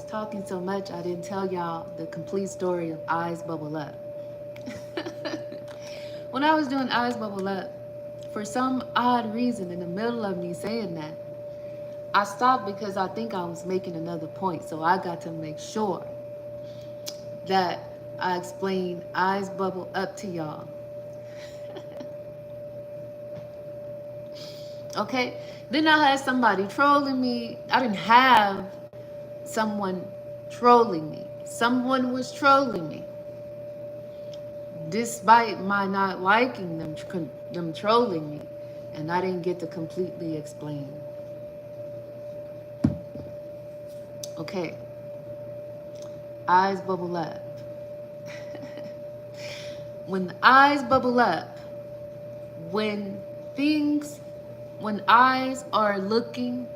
talking so much, I didn't tell y'all the complete story of Eyes Bubble Up. When I was doing Eyes Bubble Up, for some odd reason, in the middle of me saying that, I stopped because I think I was making another point. So I got to make sure that I explained Eyes Bubble Up to y'all. Okay? Then I had somebody trolling me. I didn't have someone trolling me. Someone was trolling me. Despite my not liking them trolling me. And I didn't get to completely explain. Okay. Eyes bubble up. When the eyes bubble up, when eyes are looking,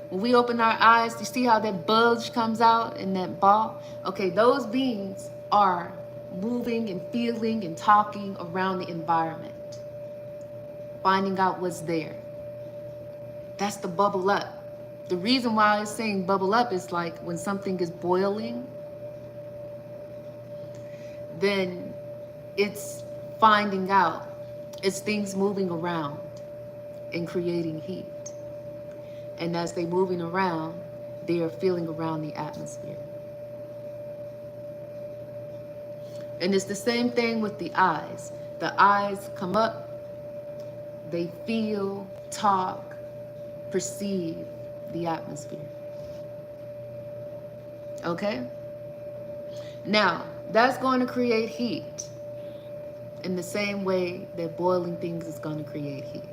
when we open our eyes, you see how that bulge comes out in that ball? Okay, those beings are moving and feeling and talking around the environment, finding out what's there. That's the bubble up. The reason why I'm saying bubble up is like when something is boiling, then it's finding out, it's things moving around and creating heat. And as they're moving around, they are feeling around the atmosphere. And it's the same thing with the eyes. The eyes come up, they feel, talk, perceive the atmosphere. Okay? Now, that's going to create heat in the same way that boiling things is going to create heat.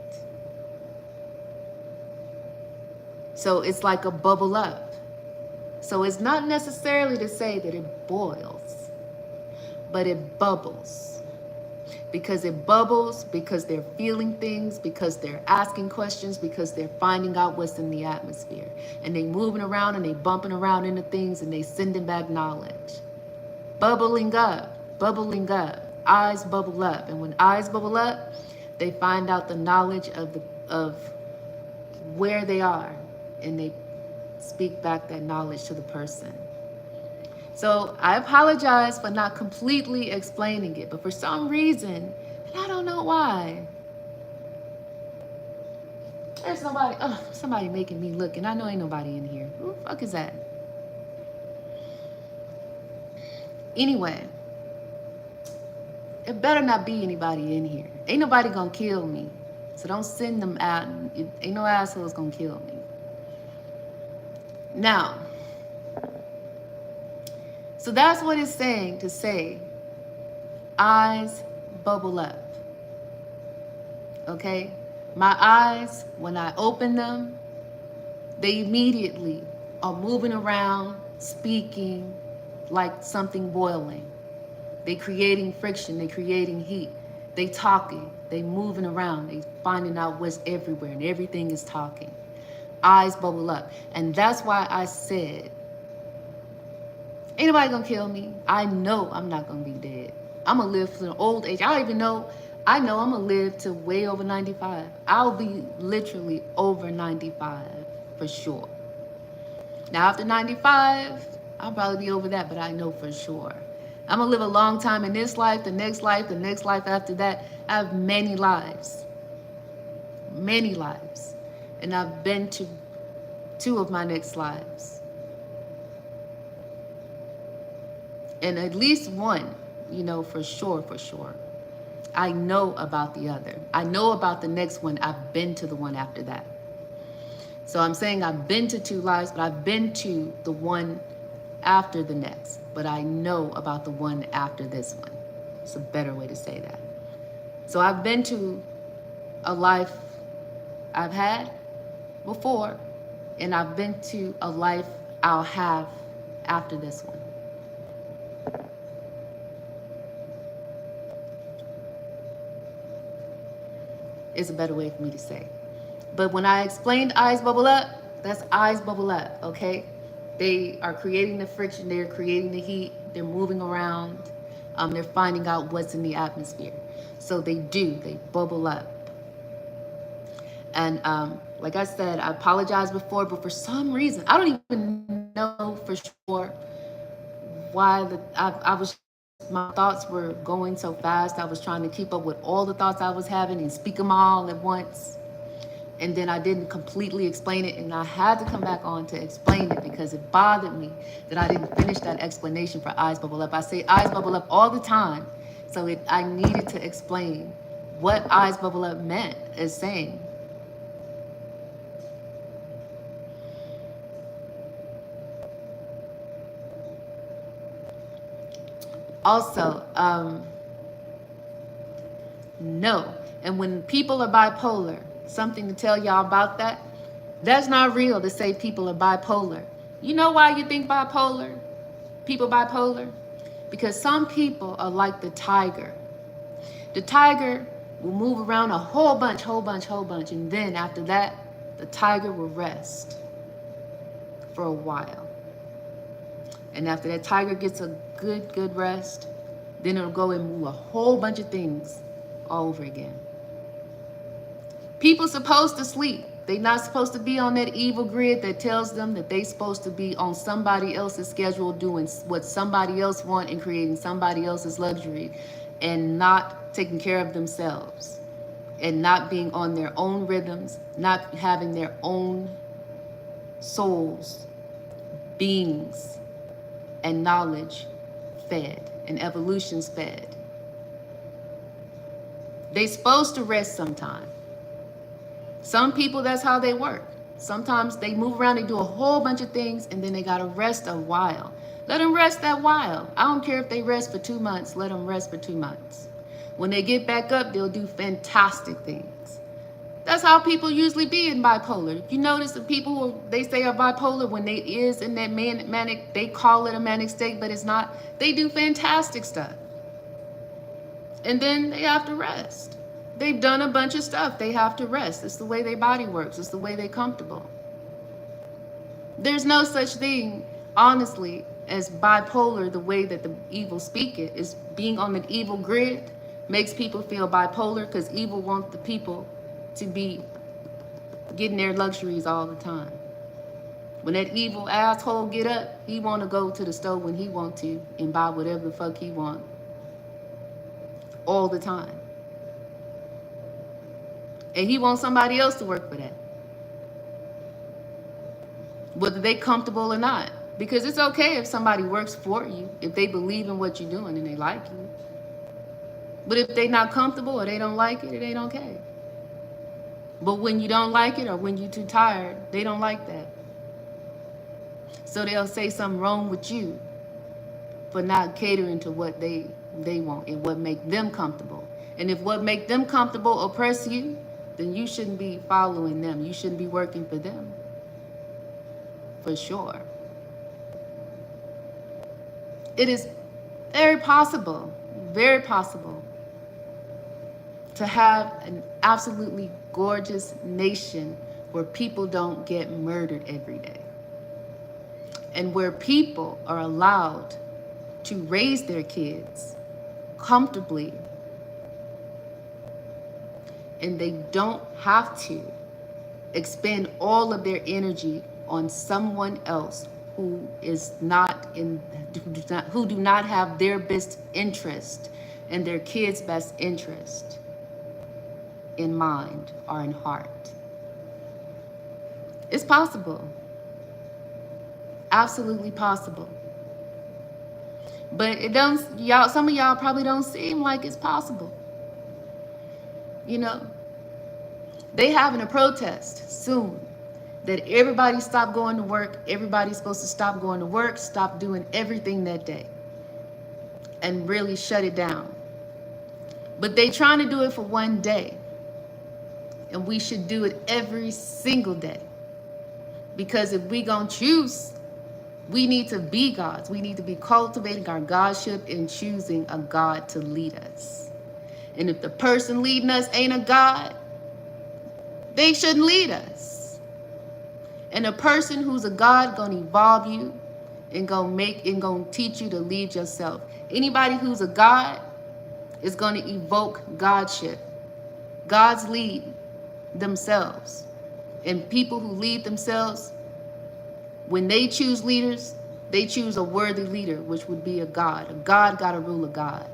So it's like a bubble up. So it's not necessarily to say that it boils, but it bubbles. Because it bubbles, because they're feeling things, because they're asking questions, because they're finding out what's in the atmosphere. And they moving around and they bumping around into things and they sending back knowledge. Bubbling up, eyes bubble up. And when eyes bubble up, they find out the knowledge of where they are, and they speak back that knowledge to the person. So I apologize for not completely explaining it, but for some reason, and I don't know why, there's somebody making me look, and I know ain't nobody in here. Who the fuck is that? Anyway, it better not be anybody in here. Ain't nobody gonna kill me. So don't send them out. Ain't no assholes gonna kill me. Now, so that's what it's saying to say, eyes bubble up. Okay? My eyes, when I open them, they immediately are moving around, speaking like something boiling. They creating friction, they creating heat. They talking, they moving around, they finding out what's everywhere, and everything is talking. Eyes bubble up. And that's why I said, ain't nobody gonna kill me. I know I'm not gonna be dead. I'm gonna live to an old age. I know I'm gonna live to way over 95. I'll be literally over 95 for sure. Now after 95, I'll probably be over that, but I know for sure. I'm gonna live a long time in this life, the next life, the next life after that. I have many lives. Many lives. And I've been to 2 of my next lives. And at least one, for sure. I know about the other. I know about the next one. I've been to the one after that. So I'm saying I've been to 2 lives, but I've been to the one after the next. But I know about the one after this one. It's a better way to say that. So I've been to a life I've had before, and I've been to a life I'll have after this one. Is a better way for me to say. But when I explained eyes bubble up, that's eyes bubble up, okay? They are creating the friction, they're creating the heat, they're moving around, they're finding out what's in the atmosphere. So they bubble up. And like I said, I apologized before, but for some reason, I don't even know for for sure why I was, my thoughts were going so fast. I was trying to keep up with all the thoughts I was having and speak them all at once. And then I didn't completely explain it, and I had to come back on to explain it because it bothered me that I didn't finish that explanation for eyes bubble up. I say eyes bubble up all the time, so I needed to explain what eyes bubble up meant as saying. Also, no. And when people are bipolar, something to tell y'all about that, that's not real to say people are bipolar. You know why you think bipolar? People bipolar? Because some people are like the tiger. The tiger will move around a whole bunch, and then after that, the tiger will rest for a while. And after that tiger gets a good rest, then it'll go and move a whole bunch of things all over again. People supposed to sleep. They're not supposed to be on that evil grid that tells them that they're supposed to be on somebody else's schedule doing what somebody else wants and creating somebody else's luxury and not taking care of themselves and not being on their own rhythms, not having their own souls, beings, and knowledge fed and evolution's fed. They supposed to rest sometime. Some people, that's how they work. Sometimes they move around, they do a whole bunch of things, and then they gotta rest a while. Let them rest that while. I don't care if they rest for 2 months, let them rest for 2 months. When they get back up, they'll do fantastic things. That's how people usually be in bipolar. You notice the people who they say are bipolar, when they is in that manic, they call it a manic state, but it's not. They do fantastic stuff. And then they have to rest. They've done a bunch of stuff. They have to rest. It's the way their body works. It's the way they're comfortable. There's no such thing, honestly, as bipolar. The way that the evil speak it is being on an evil grid makes people feel bipolar because evil wants the people to be getting their luxuries all the time. When that evil asshole get up, he want to go to the store when he want to and buy whatever the fuck he want all the time. And he wants somebody else to work for that, whether they comfortable or not. Because it's okay if somebody works for you, if they believe in what you're doing and they like you. But if they not comfortable or they don't like it, it ain't okay. But when you don't like it or when you're too tired, they don't like that. So they'll say something wrong with you for not catering to what they want and what make them comfortable. And if what make them comfortable oppress you, then you shouldn't be following them. You shouldn't be working for them. For sure. It is very possible to have an absolutely gorgeous nation where people don't get murdered every day. And where people are allowed to raise their kids comfortably, and they don't have to expend all of their energy on someone else who is not in, who do not have their best interest and their kids' best interest in mind or in heart. It's possible. Absolutely possible. But it don't, y'all, some of y'all probably don't seem like it's possible. You know, they having a protest soon that everybody stop going to work. Everybody's supposed to stop going to work, stop doing everything that day, and really shut it down. But they trying to do it for one day, and we should do it every single day. Because if we gonna choose, we need to be gods. We need to be cultivating our godship and choosing a God to lead us. And if the person leading us ain't a God, they shouldn't lead us. And a person who's a God gonna evolve you and gonna teach you to lead yourself. Anybody who's a God is gonna evoke godship. Gods lead themselves. And people who lead themselves, when they choose leaders, They choose a worthy leader, which would be a God. A God got to rule a God.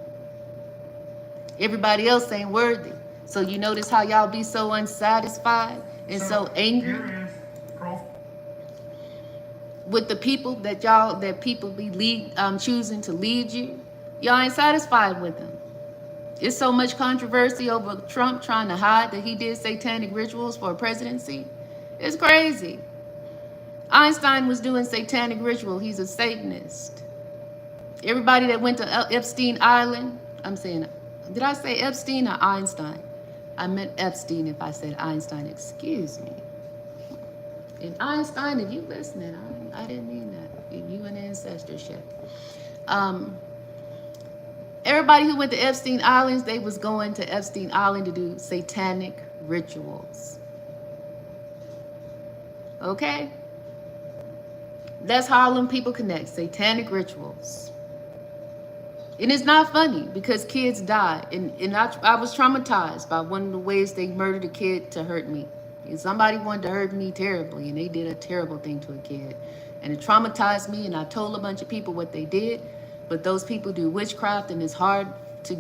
Everybody else ain't worthy. So you notice how y'all be so unsatisfied and so angry with the people that people be choosing to lead you. Y'all ain't satisfied with them. It's so much controversy over Trump trying to hide that he did satanic rituals for a presidency. It's crazy. Einstein was doing satanic ritual. He's a Satanist. Everybody that went to Epstein Island, I'm saying, did I say Epstein or Einstein? I meant Epstein if I said Einstein, excuse me. And Einstein, if you listening, I didn't mean that. You an ancestorship. Everybody who went to Epstein Islands, they was going to Epstein Island to do satanic rituals. Okay? That's Harlem People Connect, satanic rituals. And it's not funny because kids die. And I was traumatized by one of the ways they murdered a kid to hurt me. And somebody wanted to hurt me terribly, and they did a terrible thing to a kid. And it traumatized me, and I told a bunch of people what they did. But those people do witchcraft, and it's hard to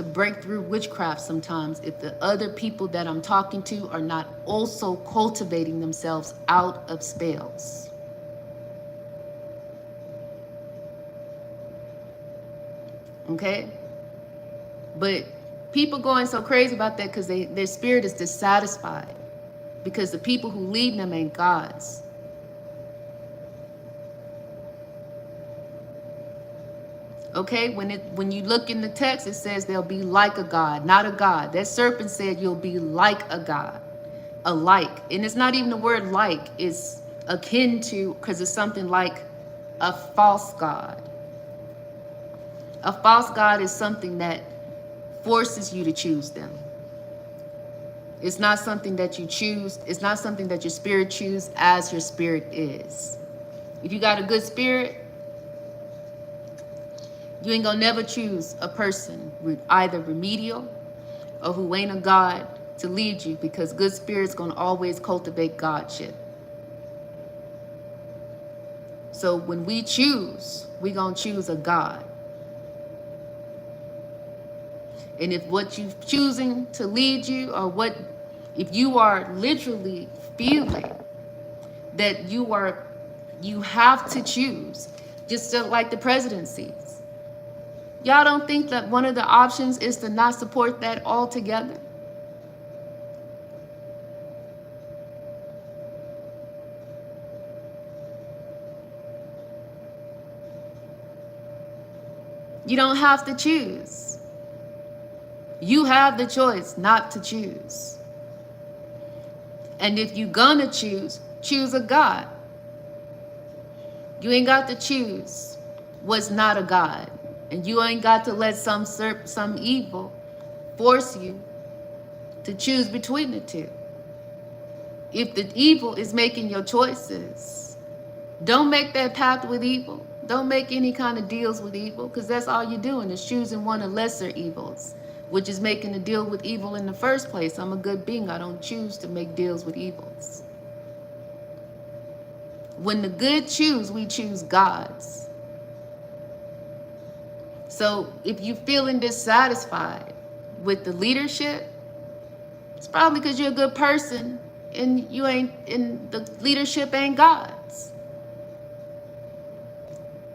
break through witchcraft sometimes if the other people that I'm talking to are not also cultivating themselves out of spells. Okay? But people going so crazy about that because their spirit is dissatisfied because the people who lead them ain't gods. Okay, when you look in the text, it says they'll be like a god, not a god. That serpent said you'll be like a god, alike. And it's not even the word like, it's akin to, because it's something like a false god. A false god is something that forces you to choose them. It's not something that you choose. It's not something that your spirit chooses as your spirit is. If you got a good spirit, you ain't gonna never choose a person with either remedial or who ain't a god to lead you, because good spirit's gonna always cultivate godship. So when we choose, we gonna choose a god. And if what you choosing to lead you, or if you are literally feeling that you have to choose, just like the presidencies. Y'all don't think that one of the options is to not support that altogether? You don't have to choose. You have the choice not to choose. And if you're gonna choose a God. You ain't got to choose what's not a God. And you ain't got to let some evil force you to choose between the two. If the evil is making your choices, don't make that pact with evil. Don't make any kind of deals with evil, because that's all you're doing is choosing one of lesser evils, which is making a deal with evil in the first place. I'm a good being. I don't choose to make deals with evils. When the good choose, we choose gods. So if you're feeling dissatisfied with the leadership, it's probably because you're a good person and the leadership ain't God's.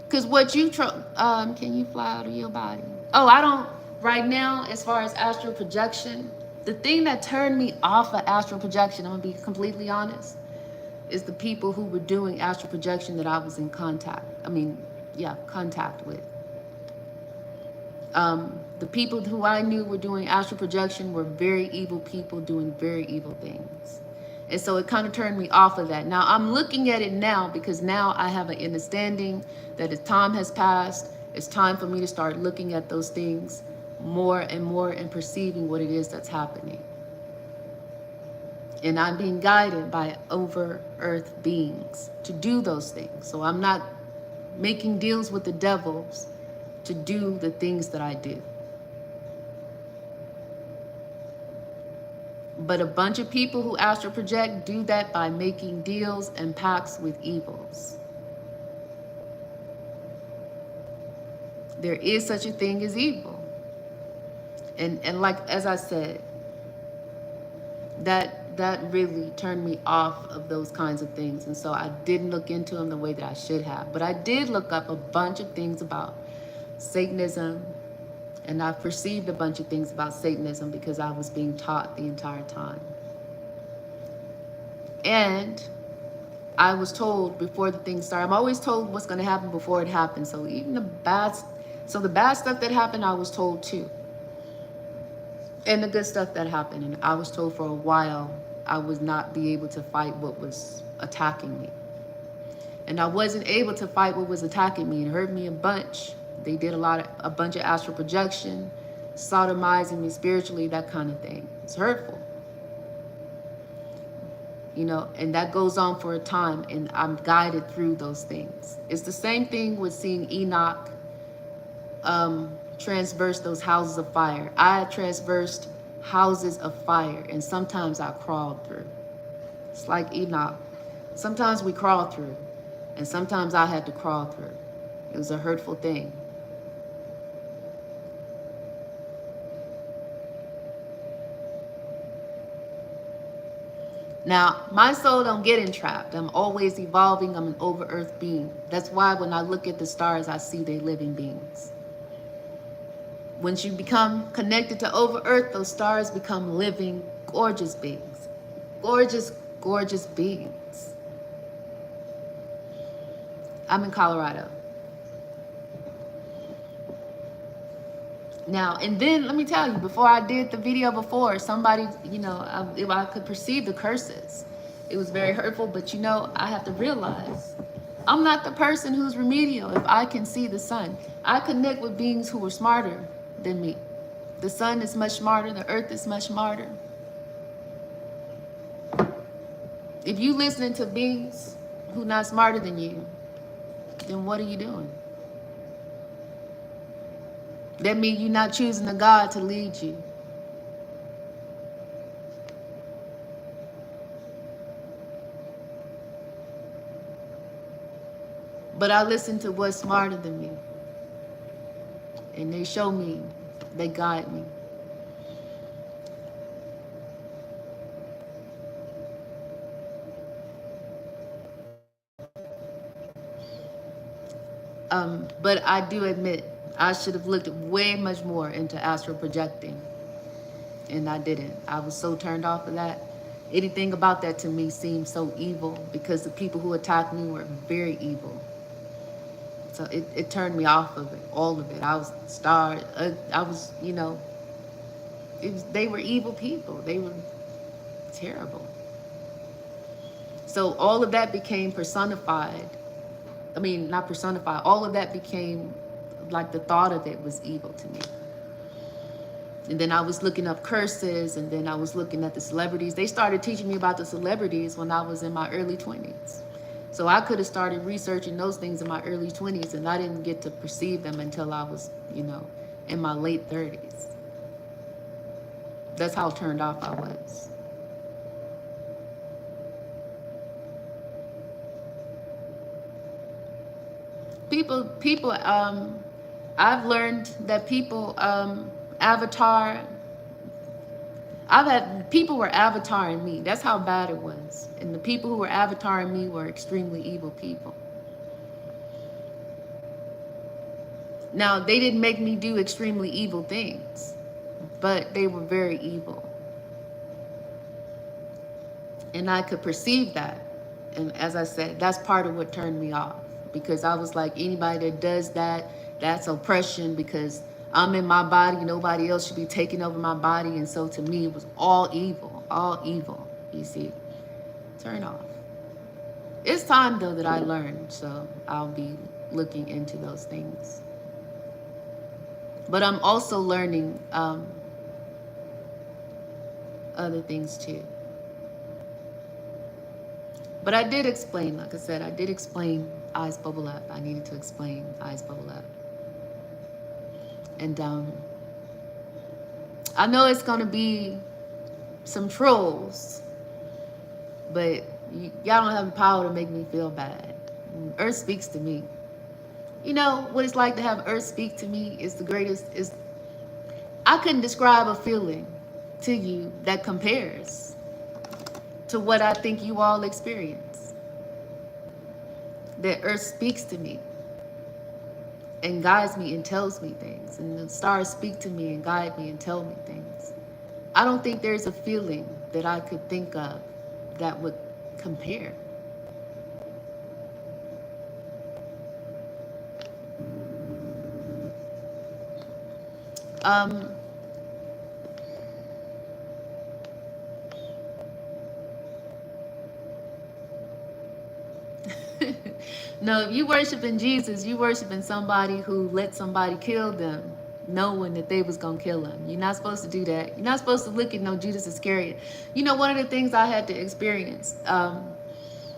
Because what you can you fly out of your body? Oh, I don't right now. As far as astral projection, the thing that turned me off of astral projection, I'm gonna be completely honest, is the people who were doing astral projection that I was in contact with. The people who I knew were doing astral projection were very evil people doing very evil things. And so it kind of turned me off of that. Now I'm looking at it now because now I have an understanding that as time has passed, it's time for me to start looking at those things more and more and perceiving what it is that's happening. And I'm being guided by over earth beings to do those things. So I'm not making deals with the devils to do the things that I do. But a bunch of people who astral project do that by making deals and pacts with evils. There is such a thing as evil. And like, as I said, that really turned me off of those kinds of things. And so I didn't look into them the way that I should have. But I did look up a bunch of things about Satanism, and I perceived a bunch of things about Satanism because I was being taught the entire time. And I was told before the thing started, I'm always told what's going to happen before it happens. So even the bad stuff that happened, I was told too. And the good stuff that happened. And I was told for a while I would not be able to fight what was attacking me. And I wasn't able to fight what was attacking me. It hurt me a bunch. They did a bunch of astral projection, sodomizing me spiritually, that kind of thing. It's hurtful. You know, and that goes on for a time, and I'm guided through those things. It's the same thing with seeing Enoch transverse those houses of fire. I transversed houses of fire, and sometimes I crawled through. It's like Enoch. Sometimes we crawl through, and sometimes I had to crawl through. It was a hurtful thing. Now, my soul don't get entrapped. I'm always evolving. I'm an over-earth being. That's why when I look at the stars, I see they living beings. Once you become connected to over-earth, those stars become living, gorgeous beings. Gorgeous, gorgeous beings. I'm in Colorado. Now, and then let me tell you, before I did the video before, somebody, you know, I could perceive the curses. It was very hurtful, but you know, I have to realize I'm not the person who's remedial if I can see the sun. I connect with beings who are smarter than me. The sun is much smarter, the earth is much smarter. If you listening to beings who not smarter than you, then what are you doing? That means you're not choosing a God to lead you. But I listen to what's smarter than me. And they show me, they guide me. But I do admit, I should have looked way much more into astral projecting, and I didn't. I was so turned off of that. Anything about that to me seemed so evil because the people who attacked me were very evil. So it turned me off of it, all of it. I was starved. I was, you know, they were evil people. They were terrible. So all of that became personified. I mean, not personified. All of that became like the thought of it was evil to me. And then I was looking up curses, and then I was looking at the celebrities. They started teaching me about the celebrities when I was in my early 20s. So I could have started researching those things in my early 20s, and I didn't get to perceive them until I was, you know, in my late 30s. That's how turned off I was. People, I've learned that people, people were avataring me. That's how bad it was. And the people who were avataring me were extremely evil people. Now, they didn't make me do extremely evil things, but they were very evil. And I could perceive that. And as I said, that's part of what turned me off. Because I was like, anybody that does that, that's oppression, because I'm in my body, nobody else should be taking over my body. And so to me, it was all evil, you see. Turn off. It's time though that I learned, so I'll be looking into those things. But I'm also learning other things too. But I did explain, like I said, I did explain eyes bubble up. I needed to explain eyes bubble up. And I know it's going to be some trolls, but y'all don't have the power to make me feel bad. Earth speaks to me. You know what it's like to have earth speak to me is the greatest. Is I couldn't describe a feeling to you that compares to what I think you all experience. That earth speaks to me and guides me and tells me things, and the stars speak to me and guide me and tell me things. I don't think there's a feeling that I could think of that would compare. Um, no, if you worshiping Jesus, you worshiping somebody who let somebody kill them, knowing that they was gonna kill him. You're not supposed to do that. You're not supposed to look at no Judas Iscariot. You know, one of the things I had to experience,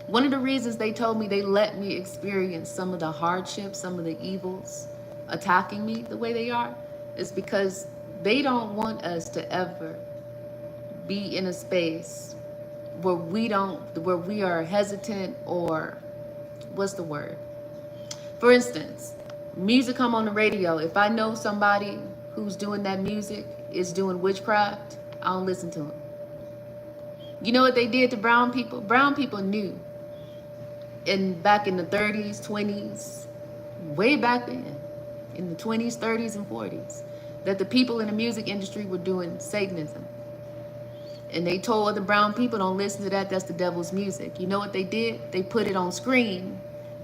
one of the reasons they told me they let me experience some of the hardships, some of the evils attacking me the way they are, is because they don't want us to ever be in a space where we are hesitant, or what's the word? For instance, music come on the radio. If I know somebody who's doing that music is doing witchcraft, I don't listen to them. You know what they did to brown people? Brown people knew back in the 30s, 20s, way back then, in the 20s, 30s, and 40s, that the people in the music industry were doing Satanism. And they told other brown people, don't listen to that, that's the devil's music. You know what they did? They put it on screen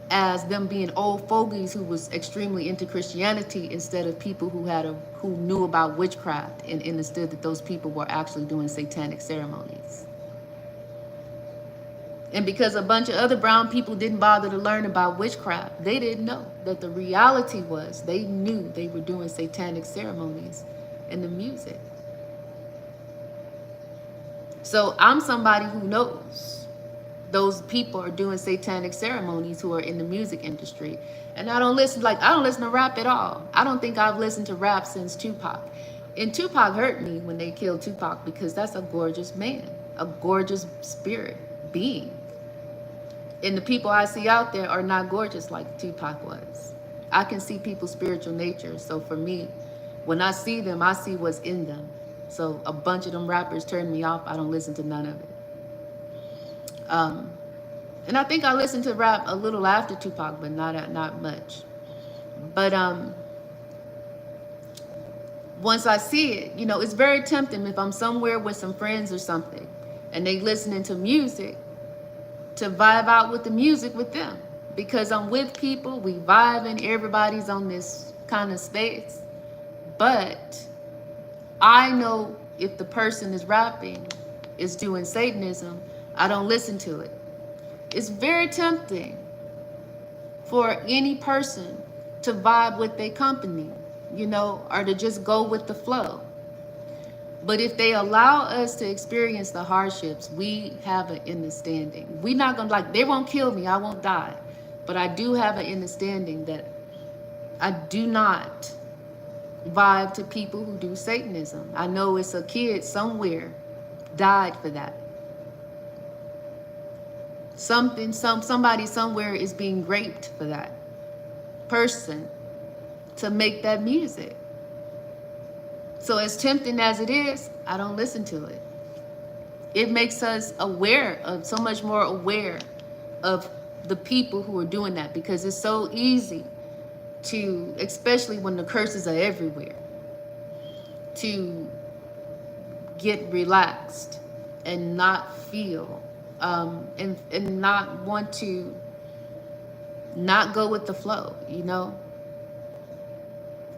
as them being old fogies who was extremely into Christianity, instead of people who knew about witchcraft and understood that those people were actually doing satanic ceremonies. And because a bunch of other brown people didn't bother to learn about witchcraft, they didn't know that the reality was they knew they were doing satanic ceremonies in the music. So I'm somebody who knows those people are doing satanic ceremonies who are in the music industry. And I don't listen to rap at all. I don't think I've listened to rap since Tupac. And Tupac hurt me when they killed Tupac, because that's a gorgeous man, a gorgeous spirit being. And the people I see out there are not gorgeous like Tupac was. I can see people's spiritual nature. So for me, when I see them, I see what's in them. So a bunch of them rappers turn me off. I don't listen to none of it. And I think I listened to rap a little after Tupac, but not much. But once I see it, you know, it's very tempting if I'm somewhere with some friends or something and they listening to music, to vibe out with the music with them, because I'm with people, we vibing, everybody's on this kind of space. But I know if the person is rapping, is doing Satanism, I don't listen to it. It's very tempting for any person to vibe with their company, you know, or to just go with the flow. But if they allow us to experience the hardships, we have an understanding. We're not gonna, they won't kill me, I won't die. But I do have an understanding that I do not vibe to people who do Satanism. I know it's a kid somewhere died for that. Somebody somewhere is being raped for that person to make that music. So as tempting as it is, I don't listen to it. It makes us so much more aware of the people who are doing that, because it's so easy to, especially when the curses are everywhere, to get relaxed and not feel, and not want to not go with the flow, you know?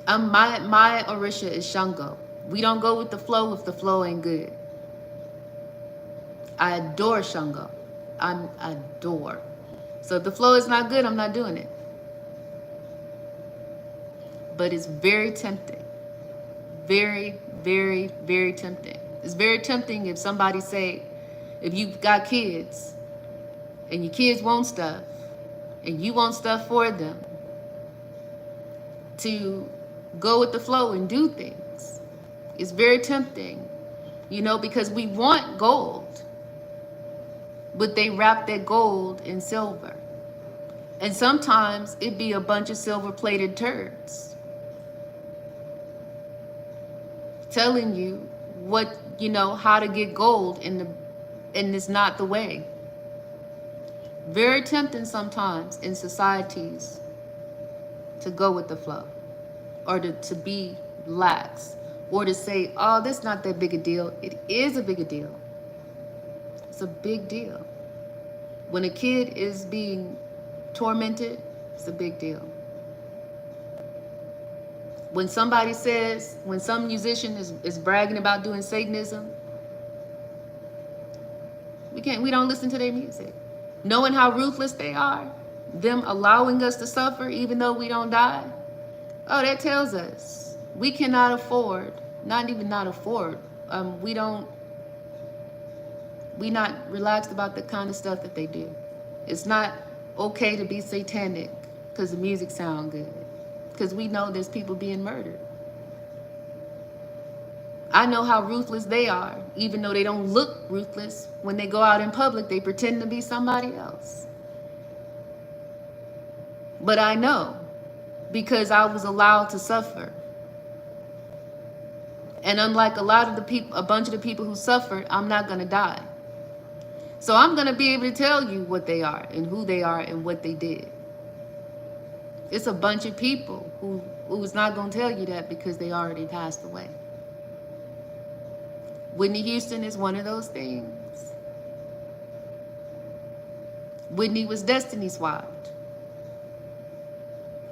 My Orisha is Shango. We don't go with the flow if the flow ain't good. I adore Shango. I adore. So if the flow is not good, I'm not doing it. But it's very tempting. Very, very, very tempting. It's very tempting if somebody say, if you've got kids and your kids want stuff and you want stuff for them, to go with the flow and do things. It's very tempting, you know, because we want gold, but they wrap that gold in silver. And sometimes it be a bunch of silver-plated turds telling you what, you know, how to get gold, and it's not the way. Very tempting sometimes in societies to go with the flow, or to be lax, or to say, oh, that's not that big a deal. It is a big deal. It's a big deal. When a kid is being tormented, it's a big deal. When somebody says, when some musician is bragging about doing Satanism, we don't listen to their music. Knowing how ruthless they are, them allowing us to suffer even though we don't die, oh, that tells us we cannot afford, we not relaxed about the kind of stuff that they do. It's not okay to be satanic because the music sound good, because we know there's people being murdered. I know how ruthless they are, even though they don't look ruthless. When they go out in public, they pretend to be somebody else. But I know, because I was allowed to suffer. And unlike a bunch of the people who suffered, I'm not going to die. So I'm going to be able to tell you what they are and who they are and what they did. It's a bunch of people who's not going to tell you that because they already passed away. Whitney Houston is one of those things. Whitney was destiny swapped.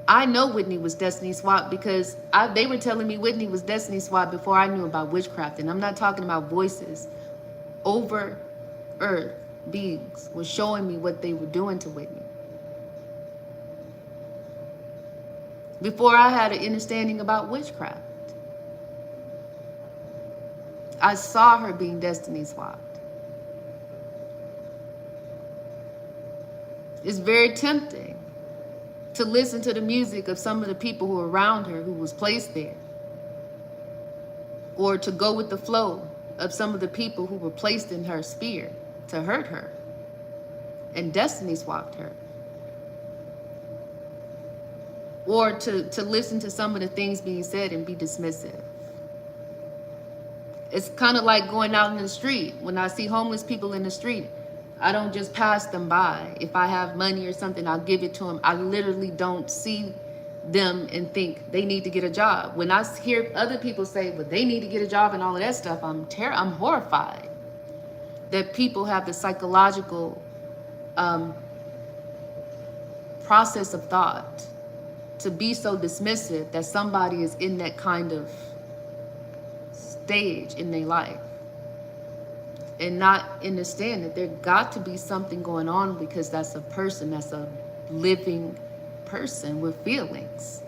I know Whitney was destiny swapped because they were telling me Whitney was destiny swapped before I knew about witchcraft. And I'm not talking about voices. Over earth beings were showing me what they were doing to Whitney. Before I had an understanding about witchcraft. I saw her being destiny swapped. It's very tempting to listen to the music of some of the people who were around her who was placed there, or to go with the flow of some of the people who were placed in her sphere to hurt her and destiny swapped her, or to listen to some of the things being said and be dismissive. It's kind of like going out in the street. When I see homeless people in the street, I don't just pass them by. If I have money or something, I'll give it to them. I literally don't see them and think they need to get a job. When I hear other people say, well, they need to get a job and all of that stuff, I'm horrified that people have the psychological process of thought to be so dismissive that somebody is in that kind of stage in their life and not understand that there got to be something going on, because that's a person, that's a living person with feelings.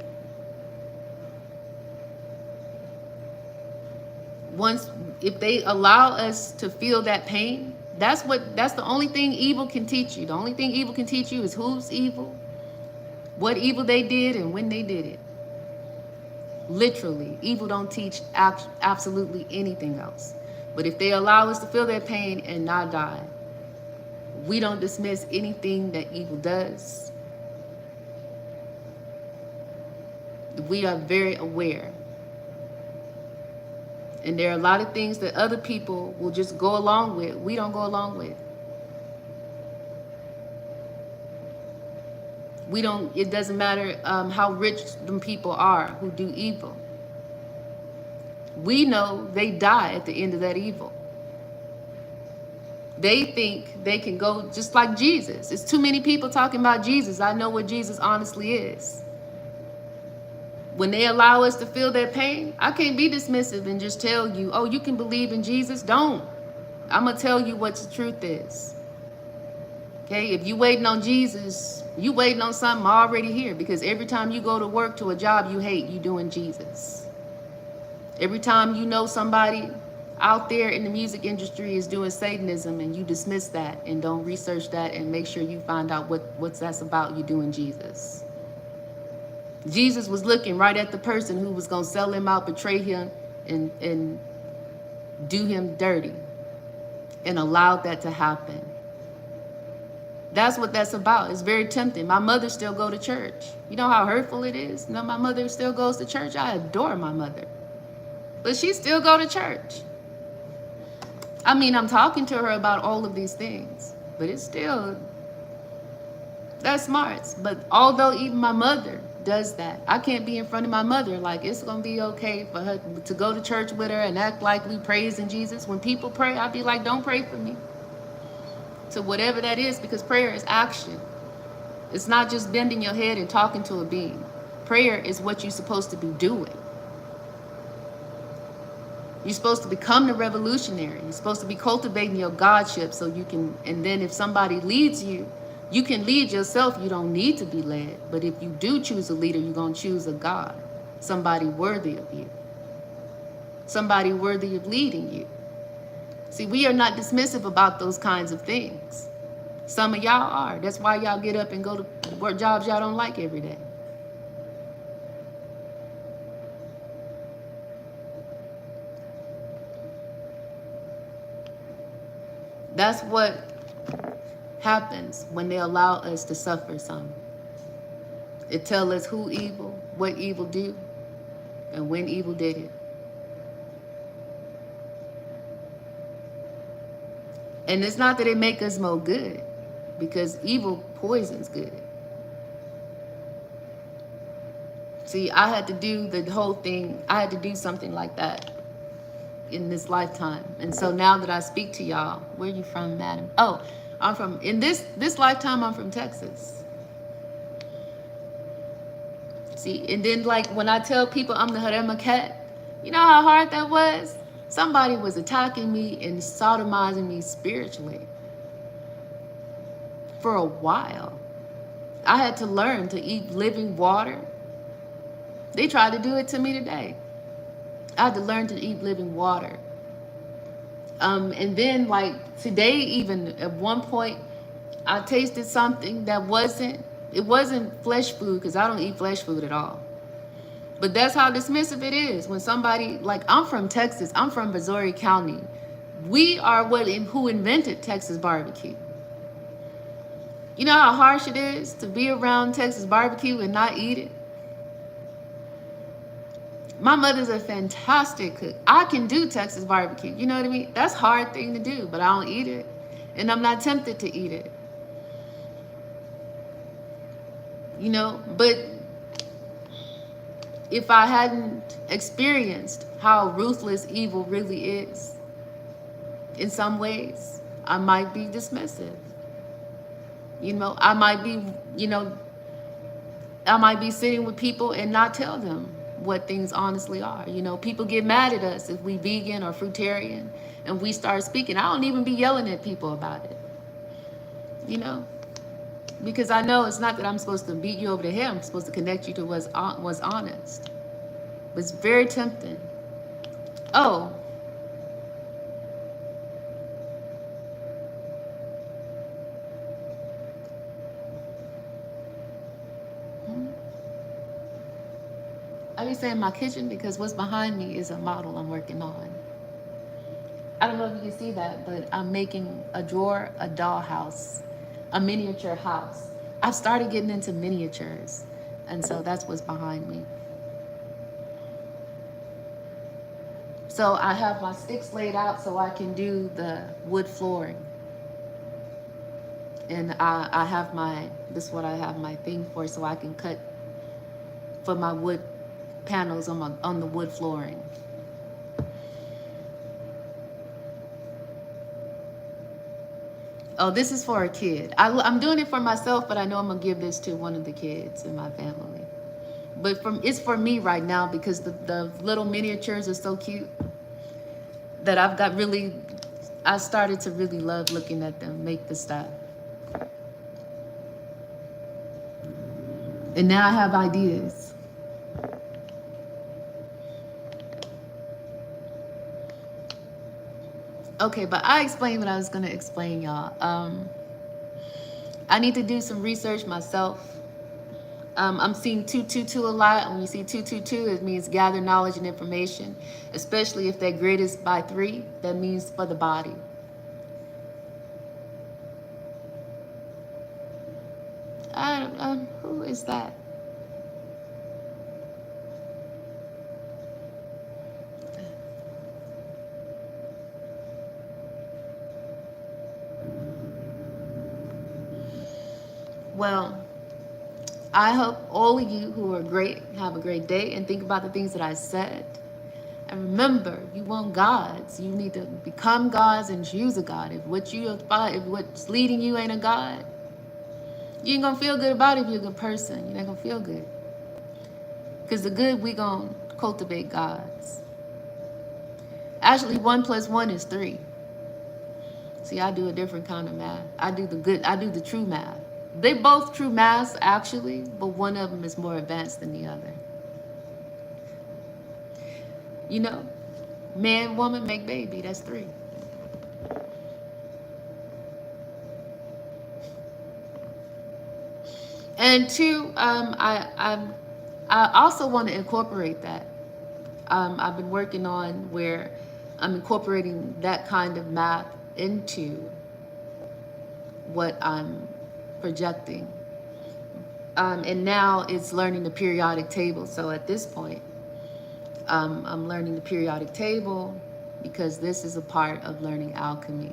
If they allow us to feel that pain, that's the only thing evil can teach you. The only thing evil can teach you is who's evil, what evil they did, and when they did it. Literally, evil don't teach absolutely anything else. But if they allow us to feel their pain and not die, we don't dismiss anything that evil does. We are very aware. And there are a lot of things that other people will just go along with. We don't go along with. It doesn't matter how rich them people are who do evil. We know they die at the end of that evil. They think they can go just like Jesus. It's too many people talking about Jesus. I know what Jesus honestly is. When they allow us to feel their pain, I can't be dismissive and just tell you, oh, you can believe in Jesus. Don't. I'm going to tell you what the truth is. Okay, if you waiting on Jesus, you waiting on something already here, because every time you go to work, to a job you hate, you doing Jesus. Every time you know somebody out there in the music industry is doing Satanism and you dismiss that and don't research that and make sure you find out what's that's about, you doing Jesus. Jesus was looking right at the person who was going to sell him out, betray him, and do him dirty, and allowed that to happen. That's what that's about. It's very tempting. My mother still go to church. You know how hurtful it is? You know, my mother still goes to church. I adore my mother. But she still go to church. I mean, I'm talking to her about all of these things. But it's still, that's smarts. But although even my mother does that, I can't be in front of my mother like it's going to be okay for her to go to church with her and act like we praising Jesus. When people pray, I'd be like, don't pray for me. To whatever that is, because prayer is action. It's not just bending your head and talking to a being. Prayer is what you're supposed to be doing. You're supposed to become the revolutionary. You're supposed to be cultivating your godship so you can, and then if somebody leads you, you can lead yourself. You don't need to be led. But if you do choose a leader, you're going to choose a God, somebody worthy of you, somebody worthy of leading you. See, we are not dismissive about those kinds of things. Some of y'all are. That's why y'all get up and go to work jobs y'all don't like every day. That's what happens when they allow us to suffer some. It tells us who evil, what evil do, and when evil did it. And it's not that it make us more good, because evil poisons good. See, I had to do the whole thing. I had to do something like that in this lifetime. And so now that I speak to y'all, where are you from, madam? Oh, I'm from, in this lifetime, I'm from Texas. See, and then like when I tell people I'm the Harema cat, you know how hard that was? Somebody was attacking me and sodomizing me spiritually for a while. I had to learn to eat living water. They tried to do it to me today. I had to learn to eat living water. And then like today, even at one point, I tasted something that wasn't flesh food, because I don't eat flesh food at all. But that's how dismissive it is when somebody, like I'm from Texas, I'm from Missouri County. We are who invented Texas barbecue. You know how harsh it is to be around Texas barbecue and not eat it? My mother's a fantastic cook. I can do Texas barbecue. You know what I mean? That's a hard thing to do, but I don't eat it. And I'm not tempted to eat it. You know, but if I hadn't experienced how ruthless evil really is, in some ways, I might be dismissive. You know, I might be, I might be sitting with people and not tell them what things honestly are. You know, people get mad at us if we vegan or fruitarian and we start speaking. I don't even be yelling at people about it, you know, because I know it's not that I'm supposed to beat you over the head. I'm supposed to connect you to what's honest. But it's very tempting. Oh, I be saying my kitchen because what's behind me is a model I'm working on. I don't know if you can see that, but I'm making a drawer, a dollhouse, a miniature house. I've started getting into miniatures, and so that's what's behind me. So I have my sticks laid out so I can do the wood flooring. And I have this is what I have my thing for, so I can cut for my wood panels on the wood flooring. Oh, this is for a kid. I'm doing it for myself, but I know I'm gonna give this to one of the kids in my family. But it's for me right now because the little miniatures are so cute that I started to really love looking at them make the stuff. And now I have ideas. Okay, but I explained what I was going to explain, y'all. I need to do some research myself. I'm seeing 222 a lot. When you see 222, it means gather knowledge and information, especially if that grid is by 3. That means for the body. who is that? Well, I hope all of you who are great have a great day and think about the things that I said. And remember, you want gods. You need to become gods and choose a god. If what's leading you ain't a god, you ain't gonna feel good about it if you're a good person. You ain't gonna feel good. Because the good, we gonna cultivate gods. Actually, 1 + 1 is 3. See, I do a different kind of math. I do the true math. They both true maths, actually, but one of them is more advanced than the other. You know, man, woman, make baby, that's 3. And 2, I also want to incorporate that. I've been working on where I'm incorporating that kind of math into what I'm projecting. And now it's learning the periodic table. So at this point, I'm learning the periodic table because this is a part of learning alchemy.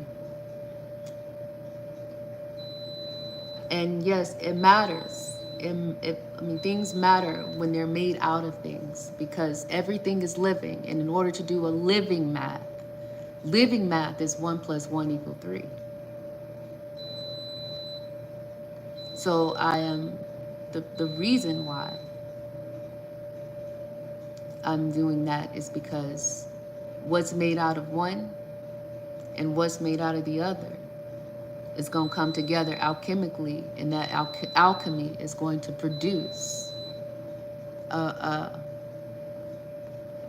And yes, it matters. Things matter when they're made out of things because everything is living. And in order to do a living math is 1 + 1 = 3. So I am the reason why I'm doing that is because what's made out of one and what's made out of the other is going to come together alchemically, and that alchemy is going to produce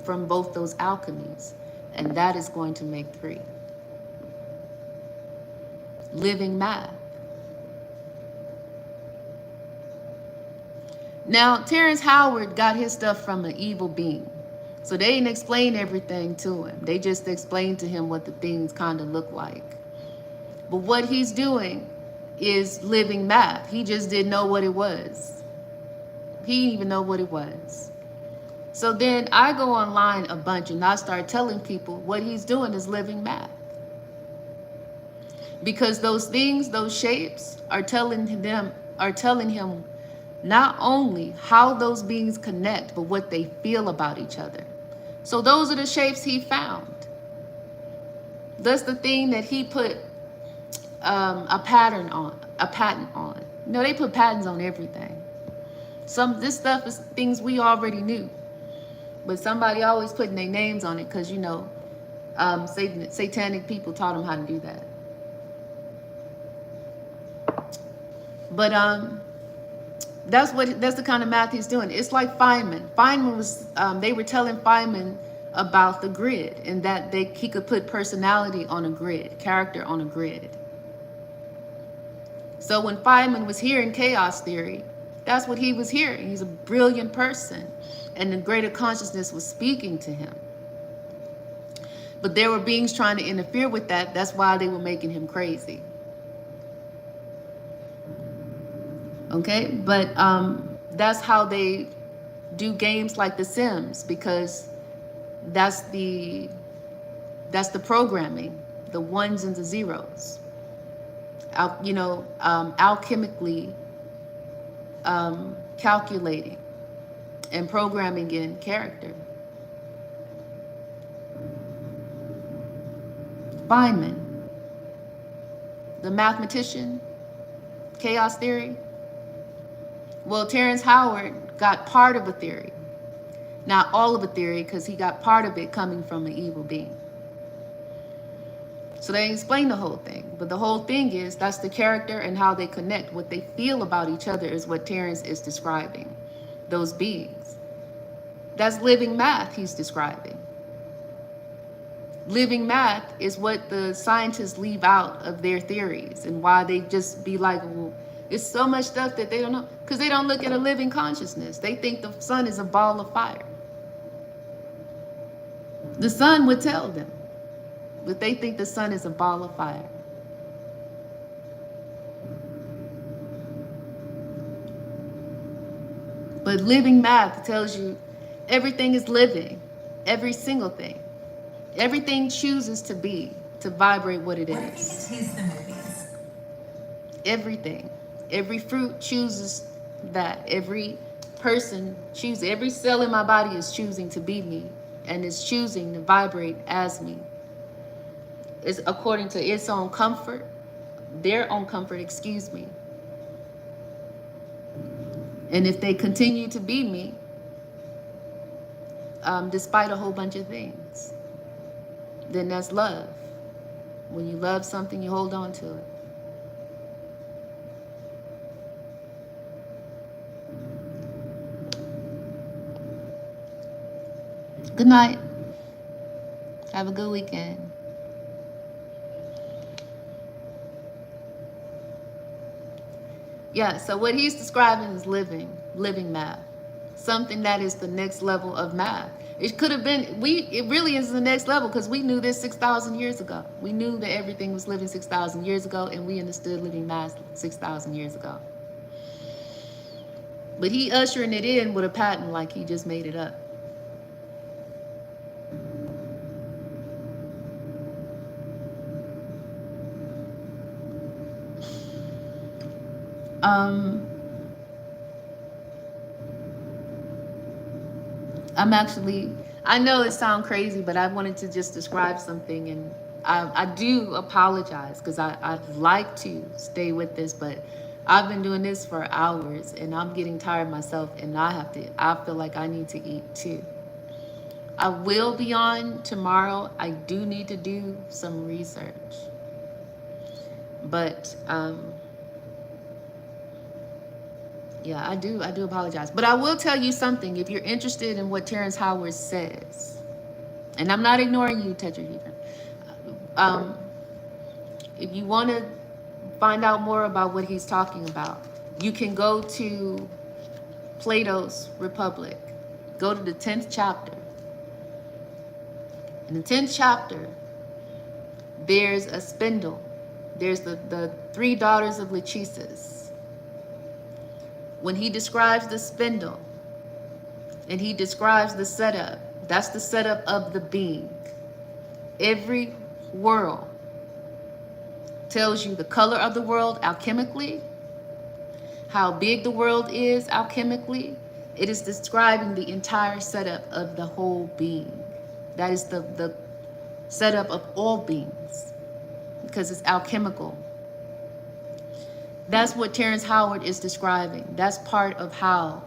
from both those alchemies, and that is going to make 3. Living math. Now, Terrence Howard got his stuff from an evil being. So they didn't explain everything to him. They just explained to him what the things kind of look like. But what he's doing is living math. He just didn't know what it was. He didn't even know what it was. So then I go online a bunch and I start telling people what he's doing is living math. Because those things, those shapes are telling him not only how those beings connect, but what they feel about each other. So those are the shapes he found. That's the thing that he put a patent on. You know, they put patents on everything. This stuff is things we already knew, but somebody always putting their names on it because, you know, satanic people taught them how to do that. But that's the kind of math he's doing. It's like Feynman. Feynman was they were telling Feynman about the grid and that he could put personality on a grid, character on a grid. So when Feynman was hearing chaos theory, that's what he was hearing. He's a brilliant person, and the greater consciousness was speaking to him. But there were beings trying to interfere with that. That's why they were making him crazy. Okay, but that's how they do games like The Sims, because that's the programming, the ones and the zeros. Alchemically calculating and programming in character. Feynman, the mathematician, chaos theory. Well, Terrence Howard got part of a theory. Not all of a theory, because he got part of it coming from an evil being. So they explain the whole thing. But the whole thing is, that's the character and how they connect. What they feel about each other is what Terrence is describing. Those beings. That's living math he's describing. Living math is what the scientists leave out of their theories, and why they just be like, well, it's so much stuff that they don't know, because they don't look at a living consciousness. They think the sun is a ball of fire. The sun would tell them, but they think the sun is a ball of fire. But living math tells you everything is living, every single thing. Everything chooses to be, to vibrate what it is. What if you could taste the movies? Everything. Every fruit chooses that. Every person chooses. Every cell in my body is choosing to be me and is choosing to vibrate as me. It's according to its own comfort, their own comfort, excuse me. And if they continue to be me, despite a whole bunch of things, then that's love. When you love something, you hold on to it. Good night. Have a good weekend. Yeah, so what he's describing is living math. Something that is the next level of math. It could have been, it really is the next level because we knew this 6,000 years ago. We knew that everything was living 6,000 years ago, and we understood living math 6,000 years ago. But he ushering it in with a patent like he just made it up. I know it sounds crazy, but I wanted to just describe something, and I do apologize because I'd like to stay with this, but I've been doing this for hours and I'm getting tired myself, and I feel like I need to eat too. I will be on tomorrow. I do need to do some research, but yeah, I do apologize. But I will tell you something. If you're interested in what Terrence Howard says, and I'm not ignoring you, tetrahedron. If you want to find out more about what he's talking about, you can go to Plato's Republic. Go to the 10th chapter. In the 10th chapter, there's a spindle. There's the three daughters of Lachesis. When he describes the spindle and he describes the setup, that's the setup of the being. Every world tells you the color of the world alchemically, how big the world is alchemically. It is describing the entire setup of the whole being. That is the setup of all beings because it's alchemical. That's what Terrence Howard is describing. That's part of how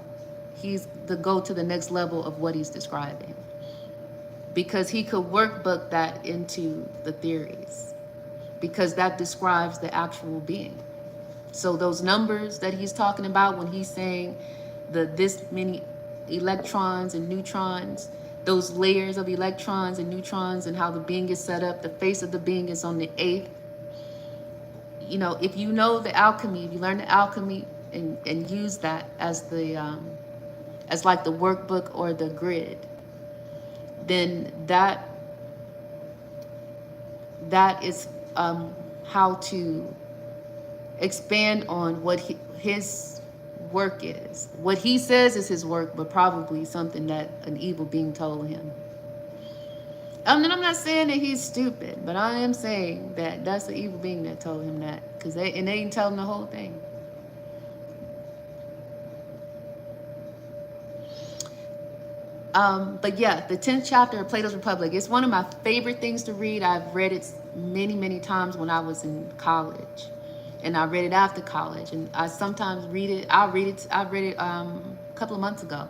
he's go to the next level of what he's describing. Because he could workbook that into the theories. Because that describes the actual being. So those numbers that he's talking about when he's saying this many electrons and neutrons, those layers of electrons and neutrons and how the being is set up, the face of the being is on the 8th. You know, if you know the alchemy, if you learn the alchemy and use that as the as like the workbook or the grid, then that is how to expand on what his work is. What he says is his work, but probably something that an evil being told him. And I'm not saying that he's stupid, but I am saying that that's the evil being that told him that, because they didn't tell him the whole thing. But yeah, the 10th chapter of Plato's Republic is one of my favorite things to read. I've read it many, many times when I was in college, and I read it after college, and I sometimes read it. I read it a couple of months ago.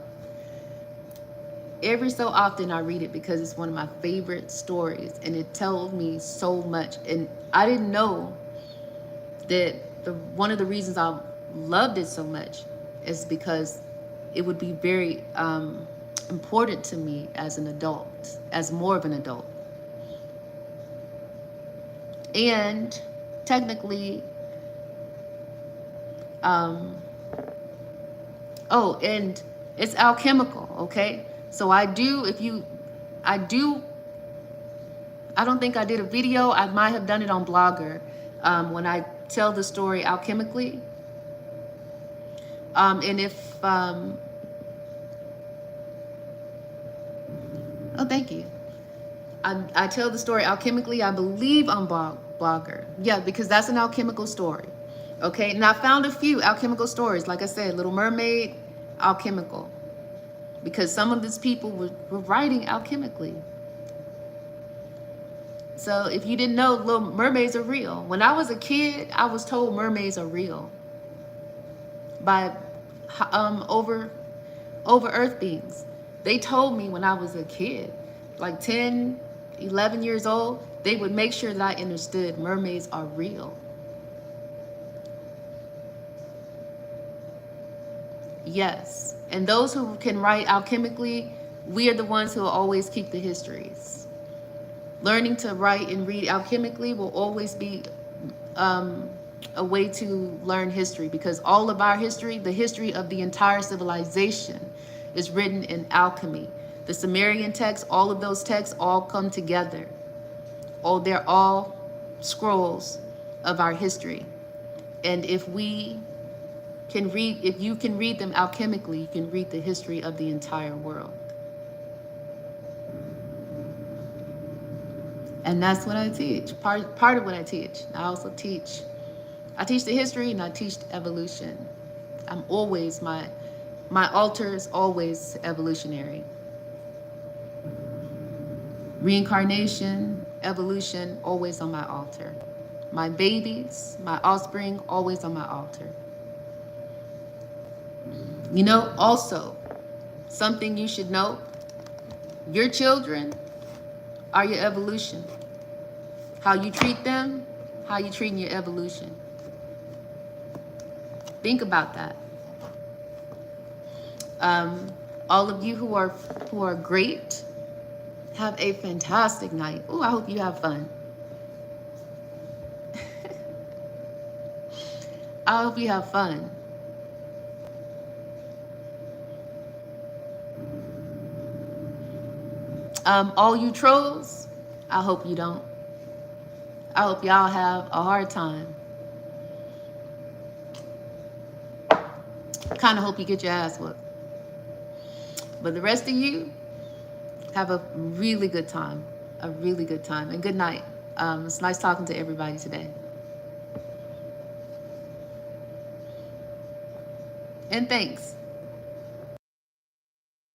Every so often I read it because it's one of my favorite stories, and it tells me so much. And I didn't know that one of the reasons I loved it so much is because it would be very important to me as an adult, as more of an adult. And technically, and it's alchemical, okay? So I don't think I did a video. I might have done it on Blogger when I tell the story alchemically. And if Oh, thank you. I tell the story alchemically, I believe, on Blogger. Yeah, because that's an alchemical story. Okay, and I found a few alchemical stories. Like I said, Little Mermaid, alchemical. Because some of these people were writing alchemically. So if you didn't know, little mermaids are real. When I was a kid, I was told mermaids are real by over earth beings. They told me when I was a kid, like 10, 11 years old, they would make sure that I understood mermaids are real. Yes. And those who can write alchemically, we are the ones who will always keep the histories. Learning to write and read alchemically will always be a way to learn history, because all of our history, the history of the entire civilization, is written in alchemy. The Sumerian texts, all of those texts all come together. Oh, they're all scrolls of our history. And if we can read, if you can read them alchemically, you can read the history of the entire world. And that's what I teach. Part of what I teach. I teach the history, and I teach evolution. I'm always, my altar is always evolutionary. Reincarnation, evolution, always on my altar. My babies, my offspring, always on my altar. You know, also, something you should know, your children are your evolution. How you treat them, how you treat your evolution. Think about that. All of you who are great, have a fantastic night. Oh, I hope you have fun. I hope you have fun. All you trolls, I hope you don't. I hope y'all have a hard time. I kind of hope you get your ass whooped. But the rest of you, have a really good time. A really good time. And good night. It's nice talking to everybody today. And thanks.